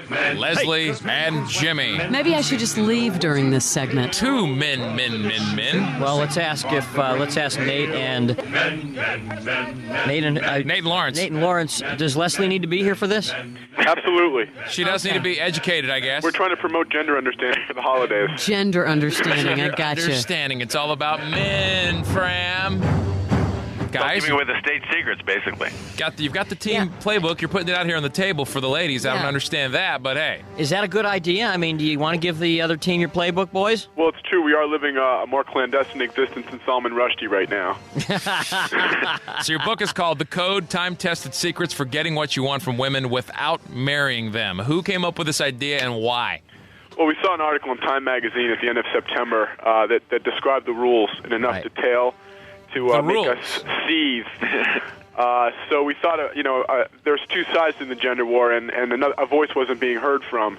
Leslie and Jimmy. Maybe I should just leave during this segment. Two men. Well, let's ask Nate and Lawrence. Nate and Lawrence. Does Leslie need to be here for this? Absolutely. She does need to be educated, I guess. We're trying to promote gender understanding for the holidays. Gender understanding, I gotcha. Understanding. It's all about men, Fram. Guys, giving away the state secrets, basically. You've got the team playbook. You're putting it out here on the table for the ladies. I don't understand that, but hey. Is that a good idea? I mean, do you want to give the other team your playbook, boys? Well, it's true. We are living a more clandestine existence than Salman Rushdie right now. So your book is called The Code, Time-Tested Secrets for Getting What You Want from Women Without Marrying Them. Who came up with this idea and why? Well, we saw an article in Time magazine at the end of September that described the rules in enough detail to make us seethe. So we thought, there's two sides to the gender war, and a voice wasn't being heard from.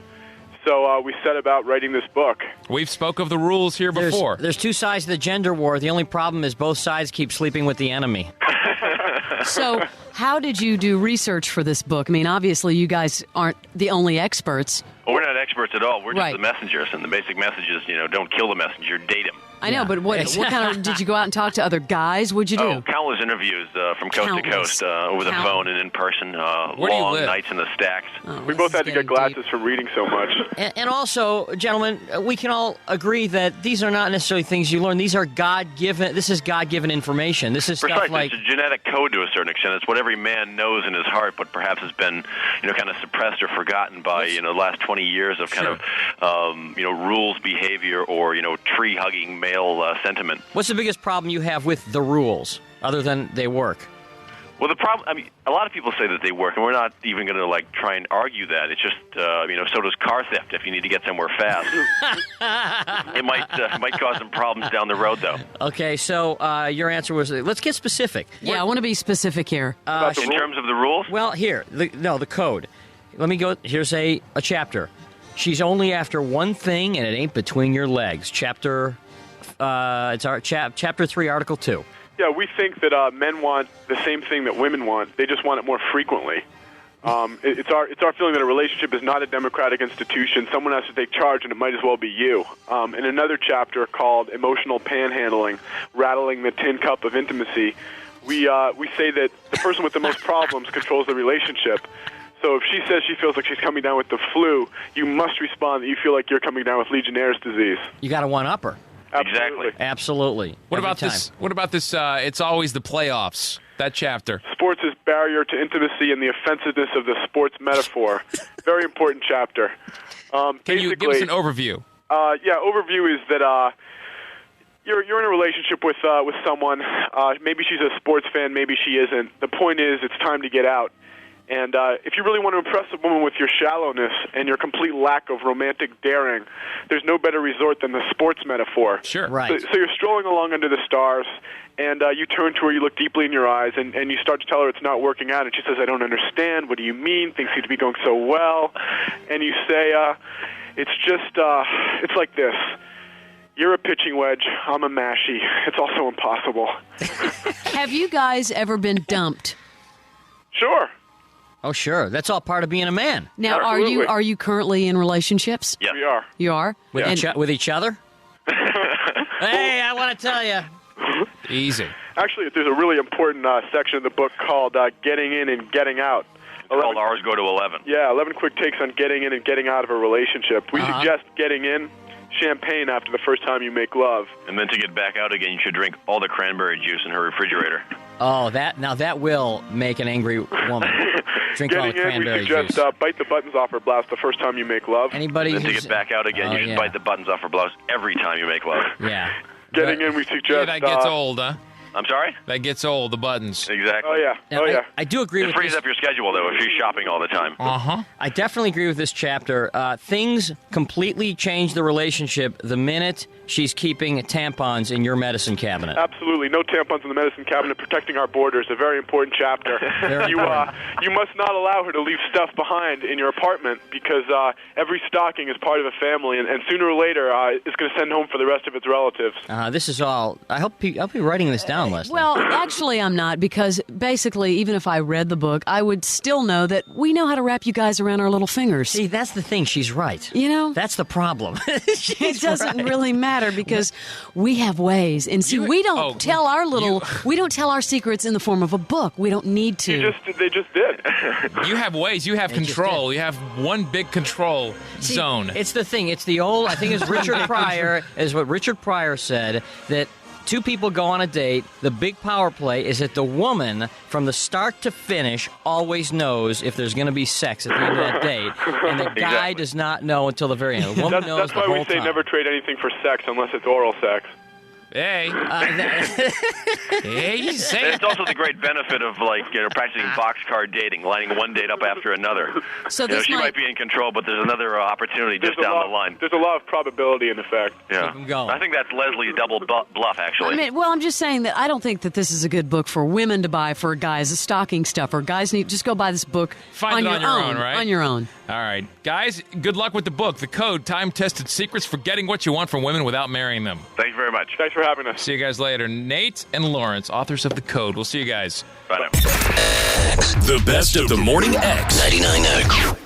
So we set about writing this book. We've spoke of the rules here before. There's two sides to the gender war. The only problem is both sides keep sleeping with the enemy. So how did you do research for this book? I mean, obviously you guys aren't the only experts. Well, we're not experts at all. We're just Right. the messengers, and the basic message is, don't kill the messenger, date him. I know, but what kind of, did you go out and talk to other guys? What'd you do? Oh, countless interviews from coast to coast, over the phone and in person, Where do you long live? nights in the stacks. We both had to get glasses from reading so much. And also, gentlemen, we can all agree that these are not necessarily things you learn. These are God-given. This is God-given information. This is stuff Precisely. like It's a genetic code to a certain extent. It's what every man knows in his heart, but perhaps has been, kind of suppressed or forgotten by, the last 20 years of kind of, rules, behavior, or, tree-hugging male sentiment. What's the biggest problem you have with the rules, other than they work? Well, the problem, a lot of people say that they work, and we're not even going to, try and argue that. It's just, so does car theft if you need to get somewhere fast. It might cause some problems down the road, though. Okay, so your answer was, let's get specific. Yeah, I want to be specific here. In terms of the rules? Well, here, the code. Let me go, here's a chapter. She's only after one thing, and it ain't between your legs. Chapter 3, Article 2. Yeah, we think that men want the same thing that women want. They just want it more frequently. It's our feeling that a relationship is not a democratic institution. Someone has to take charge, and it might as well be you. In another chapter called Emotional Panhandling, Rattling the Tin Cup of Intimacy, we say that the person with the most problems controls the relationship. So if she says she feels like she's coming down with the flu, you must respond that you feel like you're coming down with Legionnaire's disease. You got to one-up her. Exactly. Absolutely. What about this? What about this? It's always the playoffs. That chapter. Sports is barrier to intimacy and the offensiveness of the sports metaphor. Very important chapter. Can you give us an overview? Overview is that you're in a relationship with someone. Maybe she's a sports fan. Maybe she isn't. The point is, it's time to get out. And if you really want to impress a woman with your shallowness and your complete lack of romantic daring, there's no better resort than the sports metaphor. Sure. Right. So you're strolling along under the stars, and you turn to her, you look deeply in your eyes, and you start to tell her it's not working out. And she says, I don't understand. What do you mean? Things seem to be going so well. And you say, it's like this. You're a pitching wedge. I'm a mashie. It's also impossible. Have you guys ever been dumped? Sure. Oh, sure. That's all part of being a man. Now, Absolutely. are you currently in relationships? Yes. We are. You are? With each other? Hey, I want to tell you. Easy. Actually, there's a really important section of the book called Getting In and Getting Out. Called Ours Go to 11. Yeah, 11 quick takes on getting in and getting out of a relationship. We suggest getting in, champagne after the first time you make love. And then to get back out again, you should drink all the cranberry juice in her refrigerator. Oh, that will make an angry woman. Drink all the Getting in, we cranberry suggest juice. bite the buttons off her blouse the first time you make love. Anybody And then to who's... get back out again, you should bite the buttons off her blouse every time you make love. Yeah. Getting in, we suggest... Yeah, that gets old, huh? I'm sorry? That gets old, the buttons. Exactly. Oh, yeah. Now, I do agree It with frees this. up your schedule, though, if you're shopping all the time. Uh-huh. I definitely agree with this chapter. Things completely change the relationship the minute she's keeping tampons in your medicine cabinet. Absolutely. No tampons in the medicine cabinet. Protecting our borders, a very important chapter. You must not allow her to leave stuff behind in your apartment because every stocking is part of a family, and sooner or later it's going to send home for the rest of its relatives. This is all... I hope you're writing this down. down, Leslie. Well, actually, I'm not, because basically, even if I read the book, I would still know that we know how to wrap you guys around our little fingers. See, that's the thing. She's right. You know? That's the problem. It doesn't really matter because we have ways. And see, we don't tell our secrets in the form of a book. We don't need to. They just did. You have ways. You have control. You have one big control zone. It's the thing. It's the old, I think it's Richard Pryor, is what Richard Pryor said, that two people go on a date. The big power play is that the woman, from the start to finish, always knows if there's going to be sex at the end of that date, and the guy does not know until the very end. The woman knows the whole time. That's why we say never trade anything for sex unless it's oral sex. Hey. Hey, you say It's also the great benefit of practicing boxcar dating, lining one date up after another. So she might be in control, but there's another opportunity just down the line. There's a lot of probability in effect. Yeah, Keep 'em going. I think that's Leslie's double bluff, actually. I'm just saying that I don't think that this is a good book for women to buy for guys, a stocking stuffer. Guys need just go buy this book Find it on your own, right? On your own. All right. Guys, good luck with the book. The Code, Time-Tested Secrets for Getting What You Want from Women Without Marrying Them. Thank you very much. Thanks for having us. See you guys later. Nate and Lawrence, authors of The Code. We'll see you guys. Bye now. The best of the Morning X. 99.9.